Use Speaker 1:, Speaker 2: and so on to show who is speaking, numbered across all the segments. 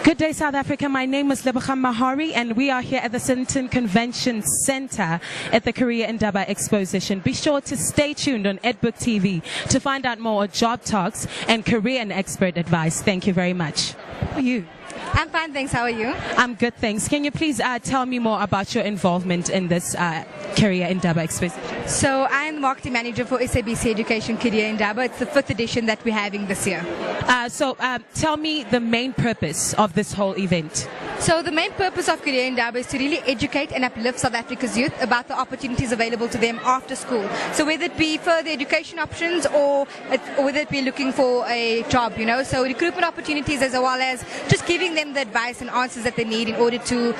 Speaker 1: Good day, South Africa. My name is Lebacham Mahari, and we are here at the Norton Convention Center at the Korea Indaba Exposition. Be sure to stay tuned on Edbook TV to find out more job talks and Korean expert advice. Thank you very much. How are you?
Speaker 2: I'm fine, thanks. How are you?
Speaker 1: I'm good, thanks. Can you please tell me more about your involvement in this Korea Indaba Exposition?
Speaker 2: So I'm the marketing manager for SABC Education Korea Indaba. It's the 5th edition that we're having this year.
Speaker 1: So tell me the main purpose of this whole event.
Speaker 2: So the main purpose of Korea Indaba is to really educate and uplift South Africa's youth about the opportunities available to them after school. So whether it be further education options or whether it be looking for a job, so recruitment opportunities as well as just giving them the advice and answers that they need in order to,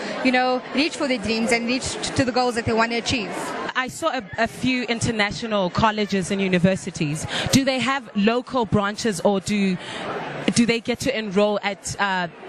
Speaker 2: reach for their dreams and reach to the goals that they want to achieve.
Speaker 1: I saw a few international colleges and universities. Do they have local branches, or do they get to enroll at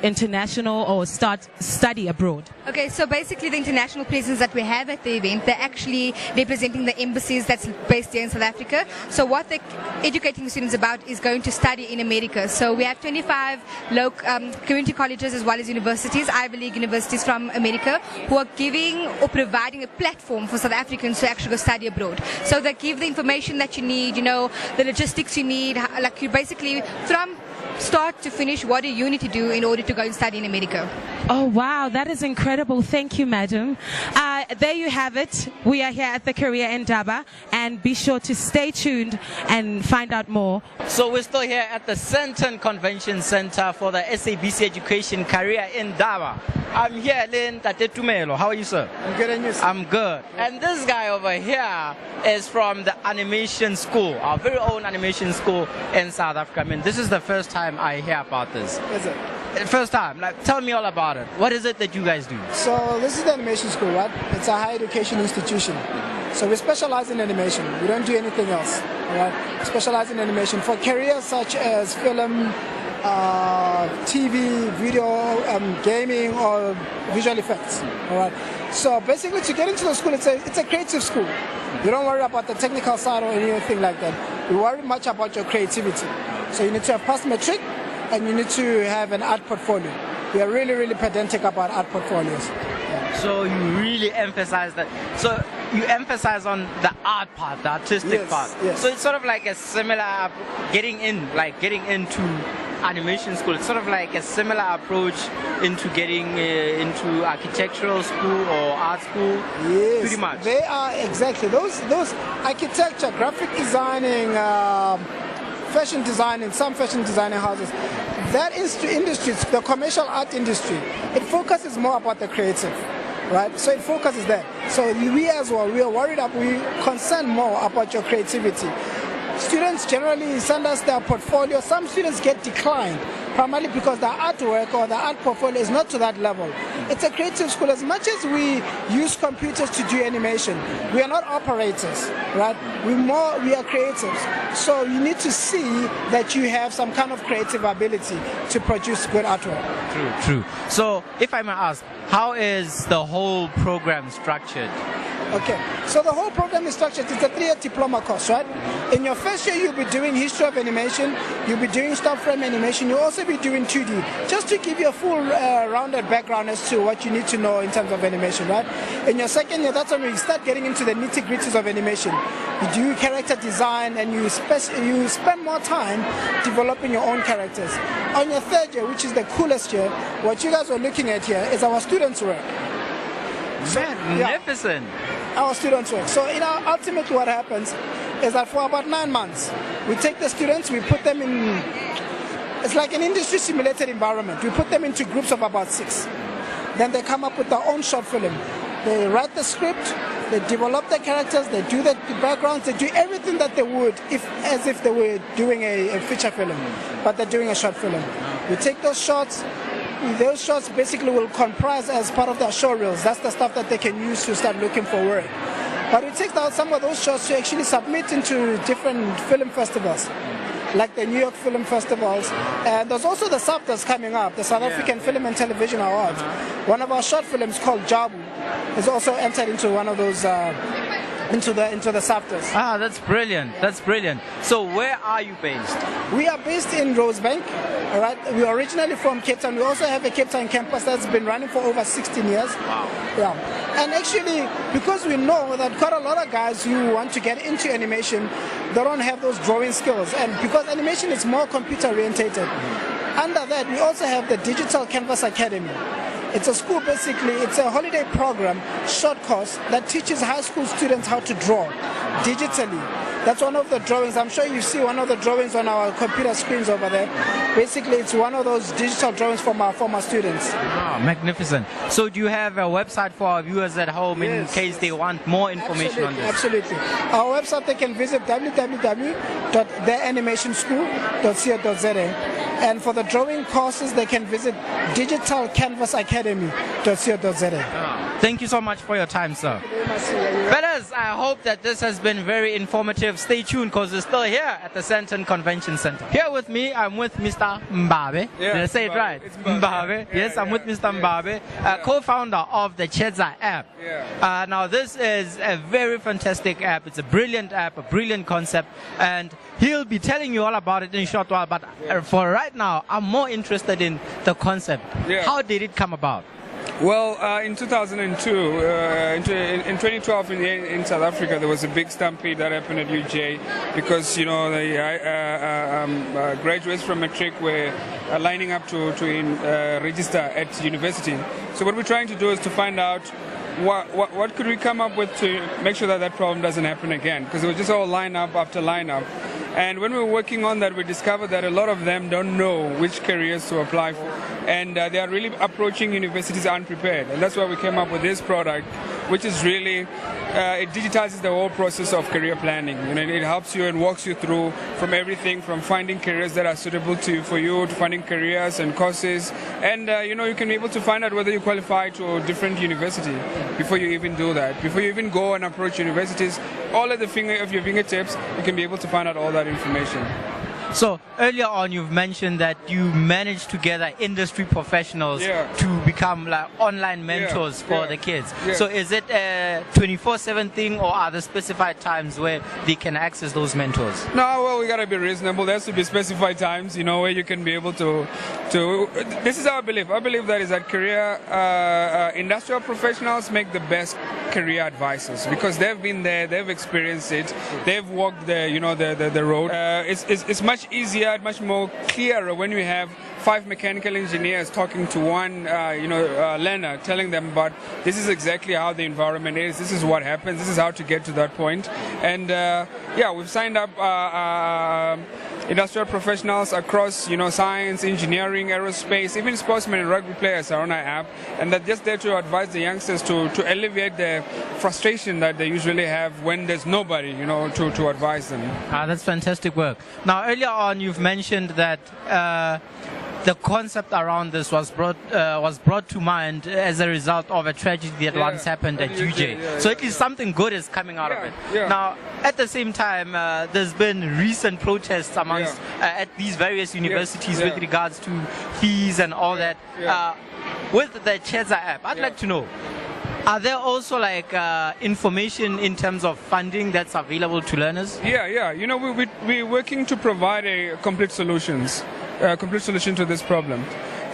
Speaker 1: international or study abroad?
Speaker 2: Okay, so basically the international presence that we have at the event, they're actually representing the embassies that's based here in South Africa. So what they're educating the students about is going to study in America. So we have 25 local community colleges as well as universities, Ivy League universities from America, who are giving or providing a platform for South Africans to actually go study abroad. So they give the information that you need, the logistics you need, like you basically from start to finish, what do you need to do in order to go and study in America?
Speaker 1: Oh, wow, that is incredible. Thank you, madam. There you have it. We are here at the Korea Indaba, and be sure to stay tuned and find out more.
Speaker 3: So we're still here at the Norton Convention Center for the SABC Education Korea Indaba. I'm here, Lynn Tatetumelo. How are you, sir?
Speaker 4: I'm good, and you, sir?
Speaker 3: I'm good. And this guy over here is from the animation school, our very own animation school in South Africa. I mean, this is the first time I hear about this.
Speaker 4: Is it?
Speaker 3: First time. Like, tell me all about it. What is it that you guys do?
Speaker 4: So this is the animation school, right? It's a higher education institution. So we specialize in animation. We don't do anything else, right? We specialize in animation for careers such as film, TV, video, gaming, or visual effects. All right. So basically, to get into the school, it's a creative school. You don't worry about the technical side or anything like that. You worry much about your creativity. So you need to have passed matric, and you need to have an art portfolio. We are really, really pedantic about art portfolios. Yeah.
Speaker 3: So you really emphasize that. So you emphasize on the art part, the artistic part.
Speaker 4: Yes.
Speaker 3: So it's sort of like a similar getting into animation school. It's sort of like a similar approach into getting into architectural school or art school.
Speaker 4: Yes,
Speaker 3: pretty much.
Speaker 4: They are exactly those architecture, graphic designing, fashion designing, some fashion designing houses. That industry, the commercial art industry, it focuses more about the creative, right? So it focuses there. So we as well, we are worried about, we concern more about your creativity. Students generally send us their portfolio. Some students get declined, primarily because the artwork or the art portfolio is not to that level. It's a creative school. As much as we use computers to do animation, we are not operators, right? We are creatives. So you need to see that you have some kind of creative ability to produce good artwork.
Speaker 3: True. So if I may ask, how is the whole program structured?
Speaker 4: Okay, so the whole program is structured. It's a 3-year diploma course, right? In your first year, you'll be doing history of animation, you'll be doing stop frame animation, you'll also be doing 2D, just to give you a full rounded background as to what you need to know in terms of animation, right? In your second year, that's when you start getting into the nitty-gritties of animation. You do character design, and you spend more time developing your own characters. On your third year, which is the coolest year, what you guys are looking at here is our students' work.
Speaker 3: Magnificent.
Speaker 4: Our students work. So ultimately what happens is that for about 9 months, we take the students, we put them in, it's like an industry simulated environment. We put them into groups of about 6. Then they come up with their own short film. They write the script, they develop the characters, they do the backgrounds, they do everything that they would as if they were doing a feature film, but they're doing a short film. We take those shots. Those shots basically will comprise as part of their show reels. That's the stuff that they can use to start looking for work. But we take out some of those shots to actually submit into different film festivals, like the New York Film Festivals. And there's also the SAP that's coming up, the South African Film and Television Awards. One of our short films called Jabu is also entered into one of those into the SABCs.
Speaker 3: Ah, that's brilliant. That's brilliant. So where are you based?
Speaker 4: We are based in Rosebank. All right. We are originally from Cape Town. We also have a Cape Town campus that's been running for over 16 years.
Speaker 3: Wow.
Speaker 4: Yeah. And actually, because we know that quite a lot of guys who want to get into animation, they don't have those drawing skills. And because animation is more computer orientated, under that we also have the Digital Canvas Academy. It's a school, basically, it's a holiday program, short course, that teaches high school students how to draw digitally. That's one of the drawings. I'm sure you see one of the drawings on our computer screens over there. Basically, it's one of those digital drawings from our former students.
Speaker 3: Wow, magnificent. So do you have a website for our viewers at home in case they want more information on this?
Speaker 4: Absolutely. Our website, they can visit www.theanimationschool.co.za. And for the drawing courses, they can visit digitalcanvasacademy.co.za.
Speaker 3: Thank you so much for your time, sir. Fellas, I hope that this has been very informative. Stay tuned because we're still here at the Sandton Convention Center. Here with me, I'm with Mr. Mbabe.
Speaker 5: Yeah,
Speaker 3: Did I say it right?
Speaker 5: It's
Speaker 3: Mbabe. Yes, I'm with Mr. Mbabe, co-founder of the Cheza app.
Speaker 5: Yeah.
Speaker 3: Now, this is a very fantastic app. It's a brilliant app, a brilliant concept, and he'll be telling you all about it in a short while. But for right now, I'm more interested in the concept.
Speaker 5: Yeah.
Speaker 3: How did it come about?
Speaker 5: Well, in 2002, in 2012 in South Africa, there was a big stampede that happened at UJ because, you know, the graduates from matric were lining up to register at university. So what we're trying to do is to find out what could we come up with to make sure that that problem doesn't happen again, because it was just all line up after line up. And when we were working on that, we discovered that a lot of them don't know which careers to apply for. And they are really approaching universities unprepared. And that's why we came up with this product, which is really, it digitizes the whole process of career planning. You know, it helps you and walks you through from everything from finding careers that are suitable for you, to finding careers and courses. And, you know, you can be able to find out whether you qualify to a different university before you even do that. Before you even go and approach universities, all at the finger of your fingertips, you can be able to find out all that information.
Speaker 3: So earlier on, you've mentioned that you managed to gather industry professionals
Speaker 5: Yeah.
Speaker 3: to become like online mentors for the kids.
Speaker 5: Yeah.
Speaker 3: So is it a 24/7 thing, or are there specified times where they can access those mentors?
Speaker 5: No, well, we gotta be reasonable. There has to be specified times, you know, where you can be able to. This is our belief. Our belief that is that career industrial professionals make the best career advisors because they've been there, they've experienced it, they've walked the road. It's much easier, much more clearer when you have 5 mechanical engineers talking to one learner, telling them about this is exactly how the environment is, this is what happens, this is how to get to that point. And we've signed up industrial professionals across, science, engineering, aerospace, even sportsmen and rugby players are on our app, and they're just there to advise the youngsters to alleviate the frustration that they usually have when there's nobody, to advise them.
Speaker 3: That's fantastic work. Now, earlier on, you've mentioned that the concept around this was brought to mind as a result of a tragedy that once happened at UJ. So at least something good is coming out of it.
Speaker 5: Yeah.
Speaker 3: Now, at the same time, there's been recent protests amongst at these various universities with regards to fees and all that. With the Cheza app, I'd like to know, are there also information in terms of funding that's available to learners?
Speaker 5: Yeah. We're working to provide a complete solution to this problem.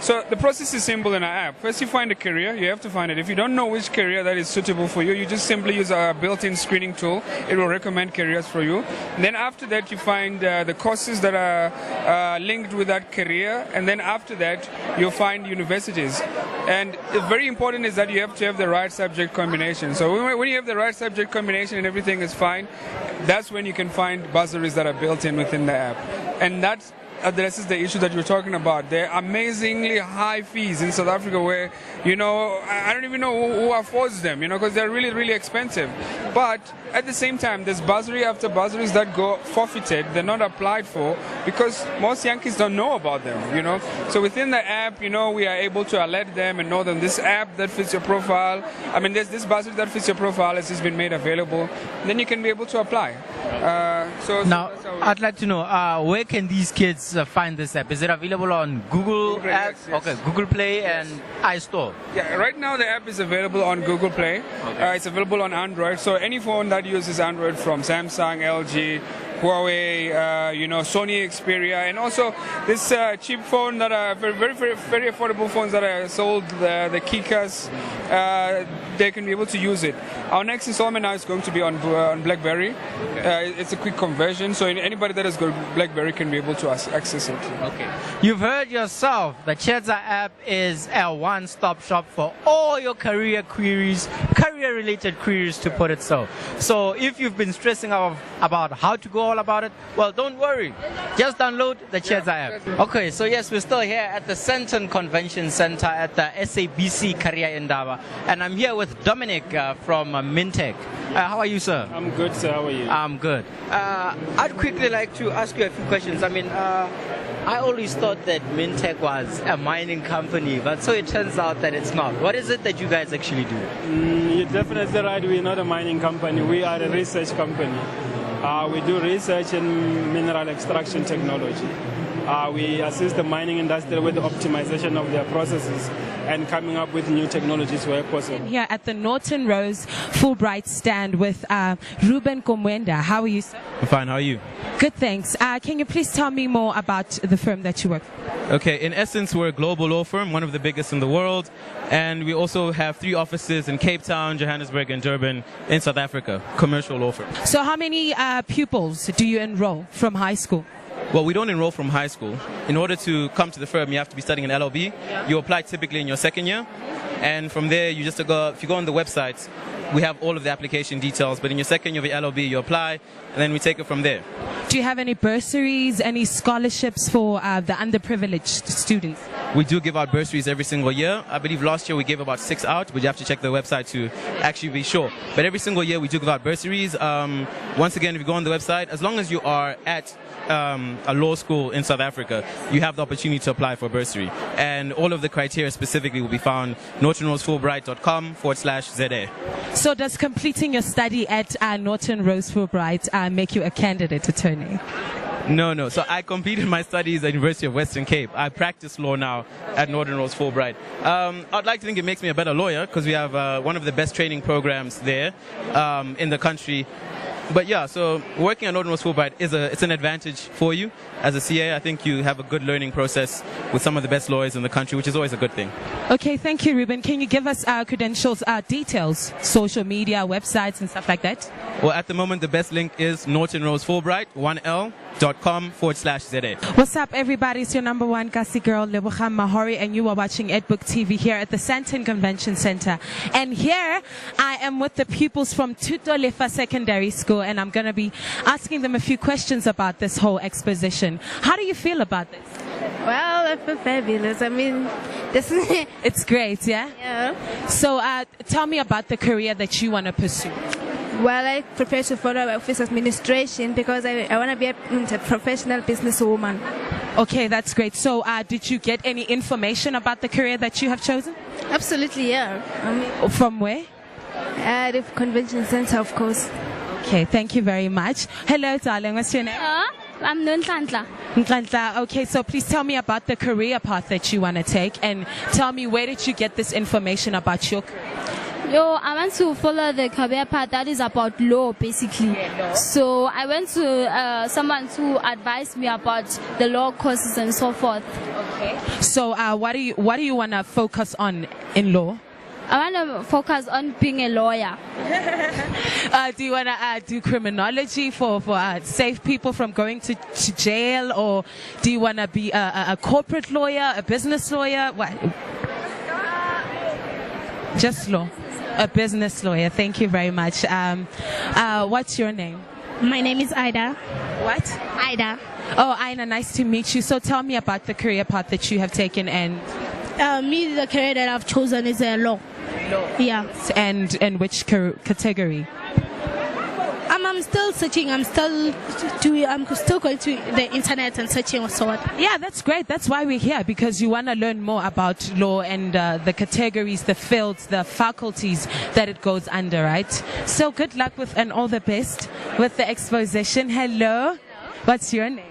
Speaker 5: So the process is simple in our app. First, you find a career. You have to find it. If you don't know which career that is suitable for you, you just simply use our built-in screening tool. It will recommend careers for you. And then after that, you find the courses that are linked with that career. And then after that, you'll find universities. And very important is that you have to have the right subject combination. So when you have the right subject combination and everything is fine, that's when you can find bursaries that are built in within the app. And that's addresses the issue that you're talking about. There are amazingly high fees in South Africa where, I don't even know who affords them, because they're really, really expensive. But at the same time, there's bursary after bursaries that go forfeited, they're not applied for because most young kids don't know about them, So within the app, we are able to alert them and know them. This app that fits your profile, there's this bursary that fits your profile has just been made available. Then you can be able to apply.
Speaker 3: Now,
Speaker 5: that's how
Speaker 3: I'd like to know, where can these kids find this app? Is it available on Google
Speaker 5: Play,
Speaker 3: app?
Speaker 5: yes.
Speaker 3: Okay, Google Play and iStore.
Speaker 5: Yeah, right now the app is available on Google Play. It's available on Android. So any phone that uses Android from Samsung, LG, Huawei, Sony Xperia, and also this cheap phone that are very affordable phones that are sold, the Kikas, they can be able to use it. Our next installment now is going to be on BlackBerry. It's a quick conversion, so anybody that has got BlackBerry can be able to access it.
Speaker 3: Okay. You've heard yourself, the Chedza app is a one-stop shop for all your career queries, career-related queries to put it so. So if you've been stressing out about how to go all about it, well, don't worry. Just download the Chedza app. Okay, so yes, we're still here at the Norton Convention Center at the SABC Career Indaba, and I'm here with Dominic from Mintek. How are you, sir?
Speaker 6: I'm good, sir. How are you?
Speaker 3: I'm good. I'd quickly like to ask you a few questions. I mean, I always thought that Mintek was a mining company, but so it turns out that it's not. What is it that you guys actually do?
Speaker 6: You're definitely right. We're not a mining company. We are a research company. We do research in mineral extraction technology. We assist the mining industry with the optimization of their processes and coming up with new technologies where possible.
Speaker 1: Here at the Norton Rose Fulbright stand with Ruben Komwenda. How are you, sir?
Speaker 7: I'm fine, how are you?
Speaker 1: Good, thanks. Can you please tell me more about the firm that you work for?
Speaker 7: Okay, in essence, we're a global law firm, one of the biggest in the world, and we also have 3 offices in Cape Town, Johannesburg, and Durban in South Africa, commercial law firm.
Speaker 1: So how many pupils do you enroll from high school?
Speaker 7: Well, we don't enroll from high school. In order to come to the firm, you have to be studying an LLB. You apply typically in your second year, and from there, you just go. If you go on the website, we have all of the application details, but in your second year of your LLB, you apply, and then we take it from there.
Speaker 1: Do you have any bursaries, any scholarships for the underprivileged students?
Speaker 7: We do give out bursaries every single year. I believe last year we gave about 6 out, but you have to check the website to actually be sure. But every single year we do give out bursaries. Once again, if you go on the website, as long as you are at a law school in South Africa, you have the opportunity to apply for a bursary. And all of the criteria specifically will be found nortonrosefulbright.com/ZA.
Speaker 1: So does completing your study at Norton Rose Fulbright make you a candidate attorney?
Speaker 7: No. So I completed my studies at the University of Western Cape. I practice law now at Norton Rose Fulbright. I'd like to think it makes me a better lawyer because we have one of the best training programs there in the country. But yeah, so working at Norton Rose Fulbright it's an advantage for you as a CA. I think you have a good learning process with some of the best lawyers in the country, which is always a good thing.
Speaker 1: Okay, thank you, Ruben. Can you give us credentials, details, social media, websites, and stuff like that?
Speaker 7: Well, at the moment, the best link is Norton Rose Fulbright, 1L.com/ZA.
Speaker 1: What's up, everybody? It's your number one Kasi girl, Lebogang Mahori, and you are watching Edbook TV here at the Norton Convention Center. And here I am with the pupils from Tutolefa Secondary School, and I'm going to be asking them a few questions about this whole exposition. How do you feel about this?
Speaker 8: Well, I feel fabulous. I mean, this is
Speaker 1: It's great, yeah?
Speaker 8: yeah.
Speaker 1: So tell me about the career that you want to pursue.
Speaker 8: Well, I prepare to follow office administration because I want to be a professional businesswoman.
Speaker 1: Okay, that's great. So did you get any information about the career that you have chosen?
Speaker 8: Absolutely, yeah. I mean,
Speaker 1: From where?
Speaker 8: the convention center, of course.
Speaker 1: Okay, thank you very much. Hello, darling. What's your name?
Speaker 9: I'm Nonhlanhla.
Speaker 1: Nkandla. Okay, so please tell me about the career path that you want to take, and tell me, where did you get this information about your career?
Speaker 9: I want to follow the career path that is about law, basically.
Speaker 1: Yeah, law.
Speaker 9: So I went to someone to advise me about the law courses and so forth.
Speaker 1: Okay. So what do you want to focus on in law?
Speaker 9: I want to focus on being a lawyer.
Speaker 1: Do you want to do criminology for save people from going to jail, or do you want to be a corporate lawyer, a business lawyer? What? Just law. A business lawyer. Thank you very much. What's your name?
Speaker 9: My name is Ida.
Speaker 1: What?
Speaker 9: Ida.
Speaker 1: Oh, Aina, nice to meet you. So tell me about the career path that you have taken, and
Speaker 9: The career that I've chosen is law. Yeah.
Speaker 1: and which category?
Speaker 9: I'm still searching. I'm still going to the internet and searching also.
Speaker 1: Yeah, that's great. That's why we're here, because you want to learn more about law and the categories, the fields, the faculties that it goes under, right? So good luck with and all the best. with the exposition. Hello. What's your name?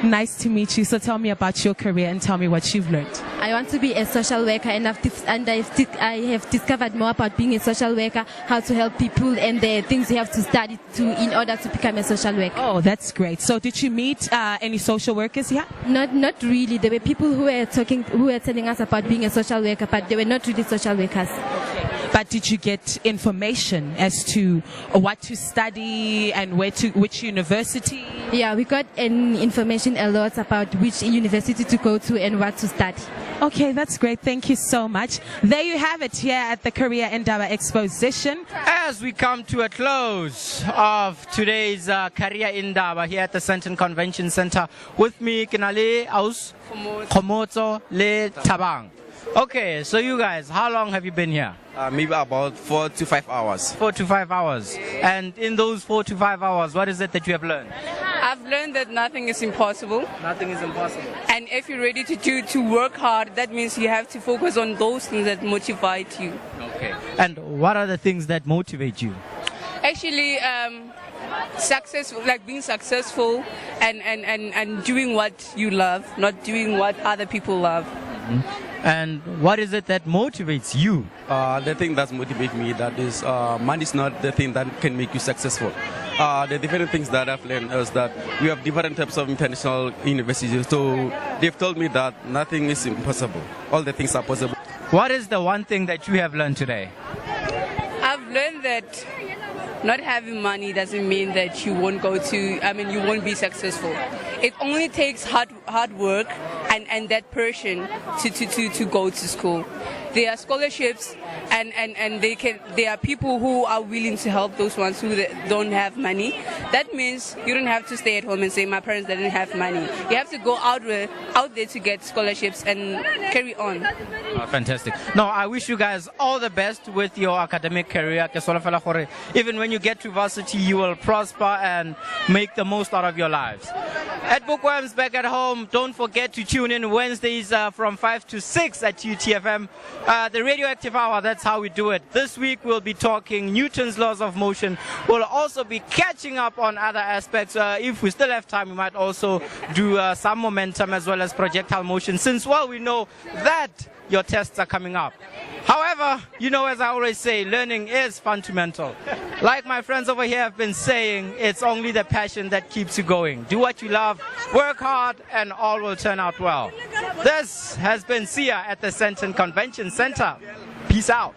Speaker 1: Nice to meet you. So tell me about your career and tell me what you've learned.
Speaker 10: I want to be a social worker, and I have discovered more about being a social worker, how to help people, and the things you have to study in order to become a social worker.
Speaker 1: Oh, that's great. So did you meet any social workers here?
Speaker 10: Not really. There were people who were telling us about being a social worker, but they were not really social workers.
Speaker 1: But did you get information as to what to study and which university?
Speaker 10: Yeah, we got information a lot about which university to go to and what to study.
Speaker 1: Okay, that's great. Thank you so much. There you have it here at the Korea Indaba Exposition.
Speaker 3: As we come to a close of today's Korea Indaba here at the Sandton Convention Center, with me, Kinale Aus Komoto Le Tabang. Okay, so you guys, how long have you been here?
Speaker 11: Maybe about 4 to 5 hours.
Speaker 3: 4 to 5 hours. And in those 4 to 5 hours, what is it that you have learned?
Speaker 12: I've learned that nothing is impossible.
Speaker 3: Nothing is impossible.
Speaker 12: And if you're ready to work hard, that means you have to focus on those things that motivate you.
Speaker 3: Okay. And what are the things that motivate you?
Speaker 12: Actually, success, like being successful and doing what you love, not doing what other people love.
Speaker 3: Mm-hmm. And what is it that motivates you?
Speaker 11: The thing that motivates me, that is, money is not the thing that can make you successful. The different things that I've learned is that we have different types of international universities. So they've told me that nothing is impossible. All the things are possible.
Speaker 3: What is the one thing that you have learned today?
Speaker 12: I've learned that not having money doesn't mean that you won't you won't be successful. It only takes hard work and that passion to go to school. There are scholarships and there are people who are willing to help those ones who don't have money. That means you don't have to stay at home and say my parents didn't have money. You have to go out there to get scholarships and carry on.
Speaker 3: Oh, fantastic. No, I wish you guys all the best with your academic career. Even when you get to varsity, you will prosper and make the most out of your lives. At Bookworms back at home, don't forget to tune in Wednesdays from 5 to 6 at UTFM. The Radioactive Hour, that's how we do it. This week we'll be talking Newton's laws of motion. We'll also be catching up on other aspects. If we still have time, we might also do some momentum as well as projectile motion, since, well, we know that your tests are coming up. However, you know, as I always say, learning is fundamental. Like my friends over here have been saying, it's only the passion that keeps you going. Do what you love, work hard, and all will turn out well. This has been Sia at the Sandton Convention Center. Peace out.